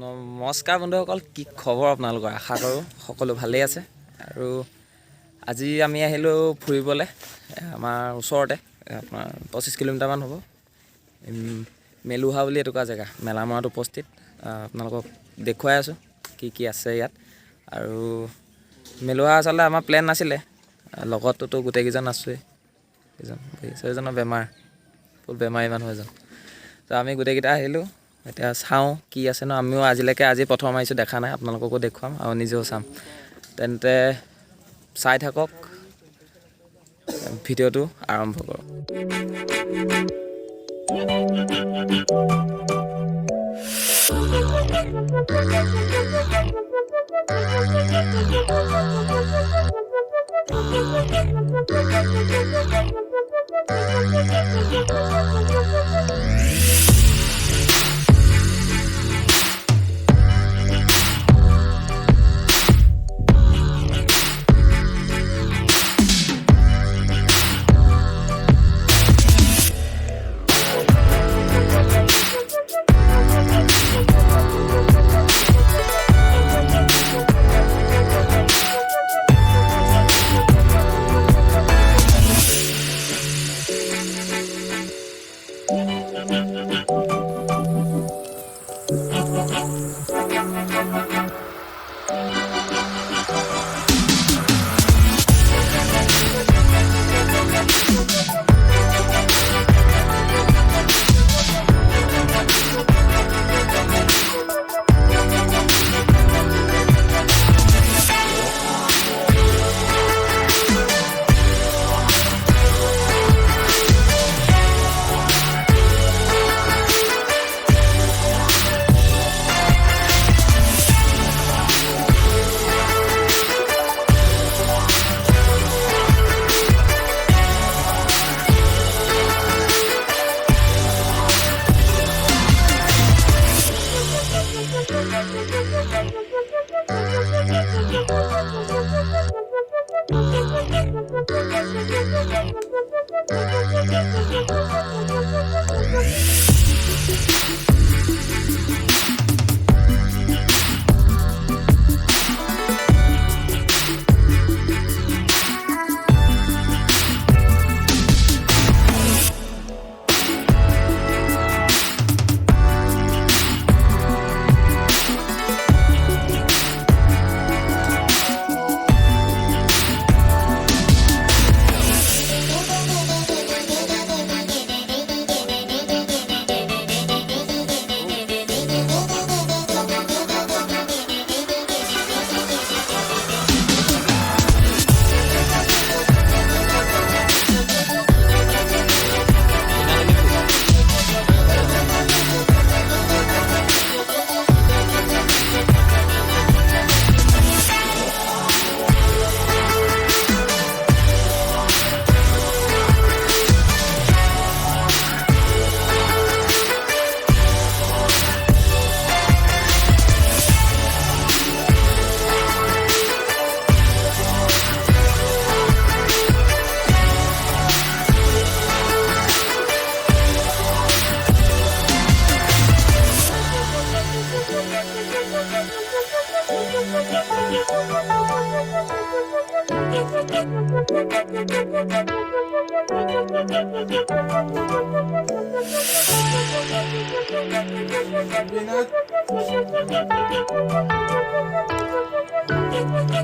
নমস্কাৰ বন্ধুসকল, কি খবৰ আপোনালোকৰ? আশা কৰোঁ সকলো ভালেই আছে। আৰু আজি আমি আহিলোঁ ফুৰিবলৈ আমাৰ ওচৰতে, আপোনাৰ 25 কিলোমিটাৰমান হ'ব। মেলুহা বুলি এটুকুৰা জেগা মেলামৰাত উপস্থিত। আপোনালোকক দেখুৱাই আছোঁ কি কি আছে ইয়াত। আৰু মেলুহা আচলতে আমাৰ প্লেন নাছিলে, লগততো গোটেইকেইজন আছোৱেই। এজনৰ বেমাৰ, ফুল বেমাৰী মানুহ এজন। তো আমি গোটেইকেইটা আহিলোঁ। এতিয়া চাওঁ কি আছে ন। আমিও আজি প্ৰথম আহিছোঁ, দেখা নাই। আপোনালোককো দেখুৱাম আৰু নিজেও চাম। তেন্তে চাই থাকক, ভিডিঅ'টো আৰম্ভ কৰোঁ।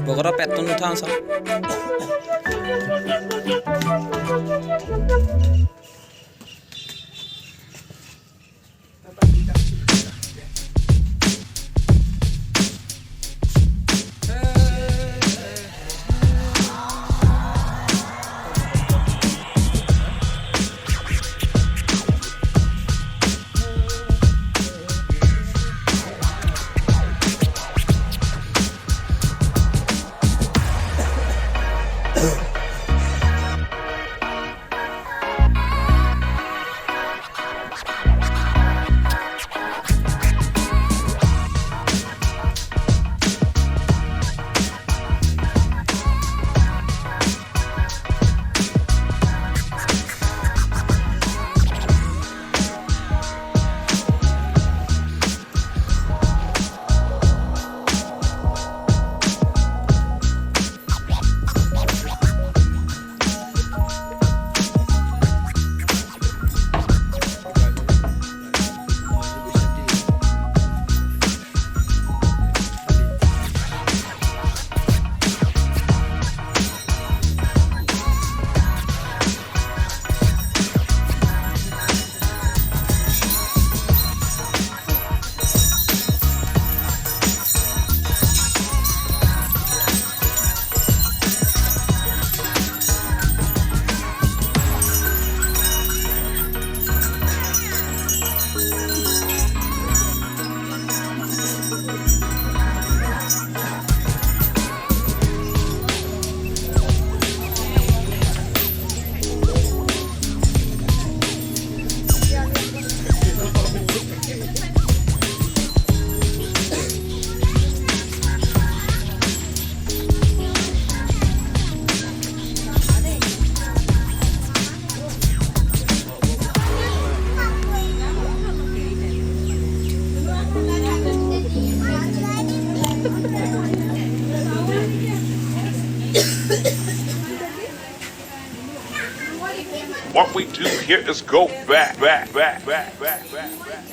বগতৰ পেটটো নুঠাওঁ চাওঁ। What we do here is go back, back, back, back, back, back, back.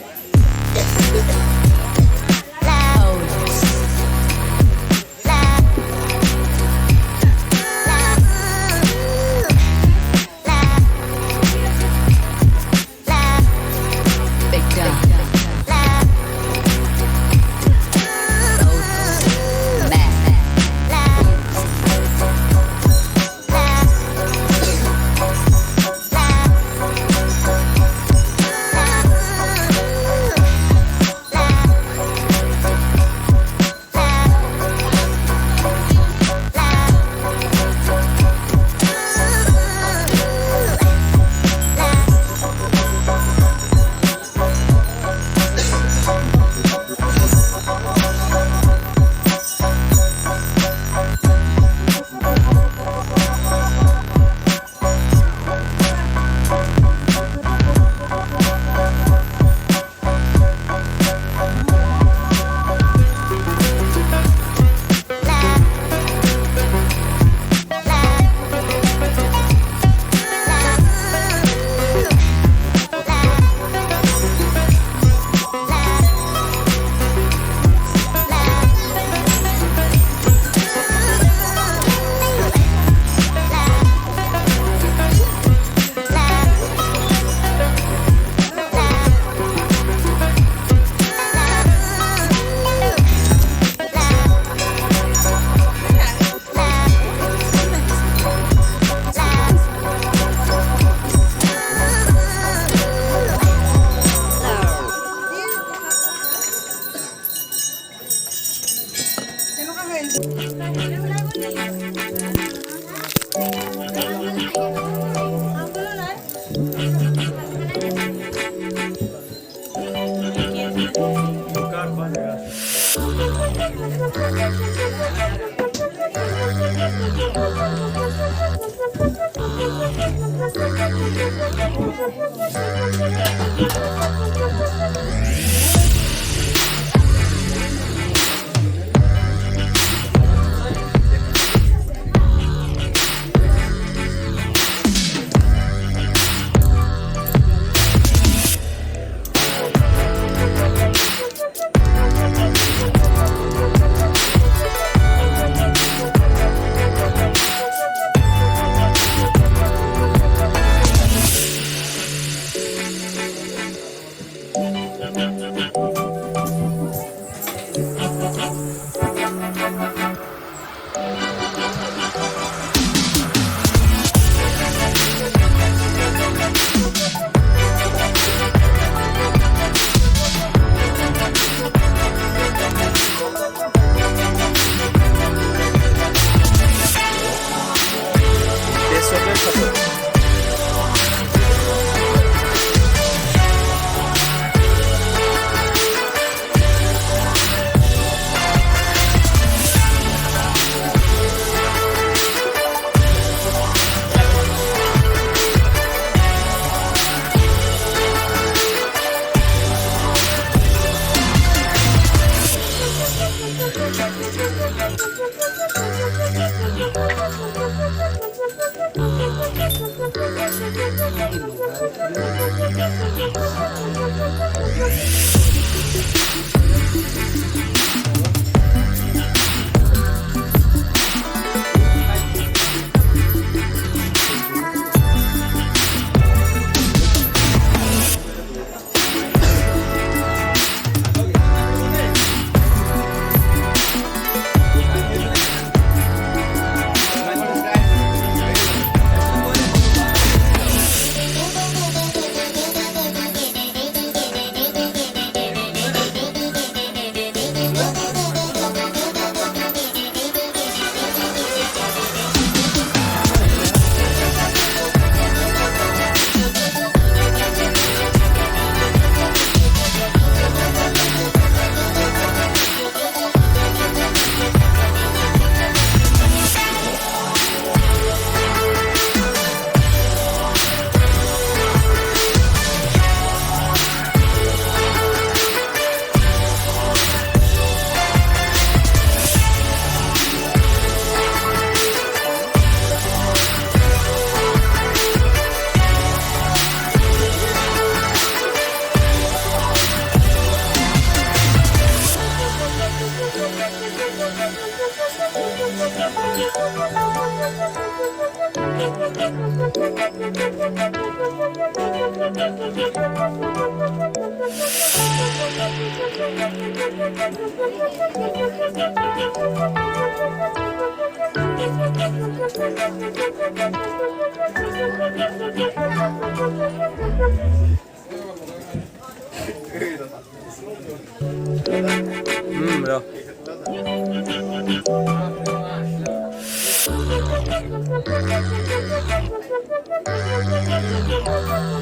Bro.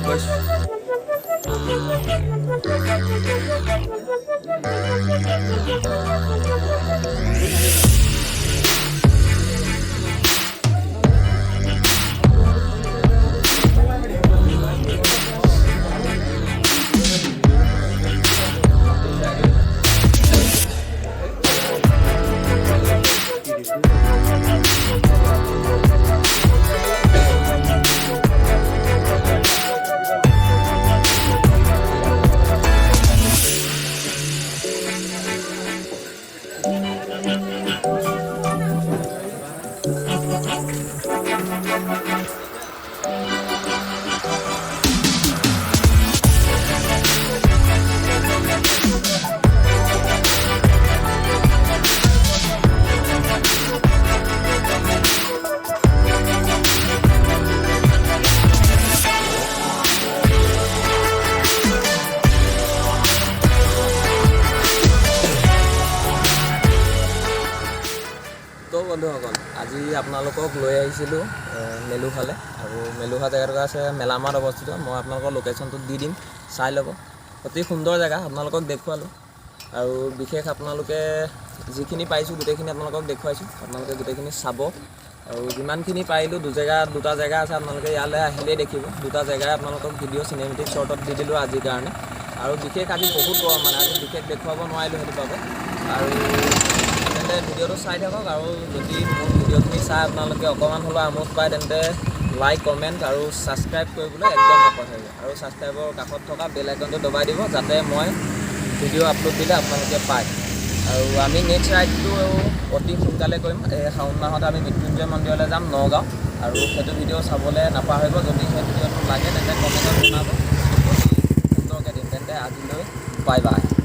Push. তো বন্ধুসকল আজি আপোনালোকক লৈ আহিছিলোঁ মেলুহালে আৰু মেলুহা জেগাটুকুৰা আছে মেলামাৰত অৱস্থিত মই আপোনালোকৰ লোকেশ্যনটো দি দিম চাই ল'ব অতি সুন্দৰ জেগা আপোনালোকক দেখুৱালোঁ আৰু বিশেষ আপোনালোকে যিখিনি পাইছোঁ গোটেইখিনি আপোনালোকক দেখুৱাইছোঁ আপোনালোকে গোটেইখিনি চাব আৰু যিমানখিনি পাৰিলোঁ দুটা জেগা আছে আপোনালোকে ইয়ালৈ আহিলেই দেখিব দুটা জেগাই আপোনালোকক ভিডিঅ' চিনেমেটিক শ্বৰ্টত দি দিলোঁ আজিৰ কাৰণে আৰু বিশেষ আজি বহুত গৰম মানে আজি বিশেষ দেখুৱাব নোৱাৰিলোঁ সেইটো পাব আৰু তেন্তে ভিডিঅ'টো চাই থাকক আৰু যদি মোৰ ভিডিঅ'খিনি চাই আপোনালোকে অকণমান হ'লেও আমোদ পায় তেন্তে লাইক কমেণ্ট আৰু ছাবস্ক্ৰাইব কৰিবলৈ একদম নাপাহৰিব আৰু ছাবস্ক্ৰাইবৰ কাষত থকা বেল আইকনটো দবাই দিব যাতে মই ভিডিঅ' আপলোড দিলে আপোনালোকে পায় আৰু আমি নেক্সট ৰাইডটো অতি সোনকালে কৰিম এই শাওণ মাহত আমি মৃত্যুঞ্জয় মন্দিৰলৈ যাম নগাঁও আৰু সেইটো ভিডিঅ' চাবলৈ নাপাহৰিব যদি সেই ভিডিঅ'টো লাগে তেন্তে কমেণ্টত জনাব অতি সুন্দৰকৈ দিম তেন্তে আজিলৈ বাই বাই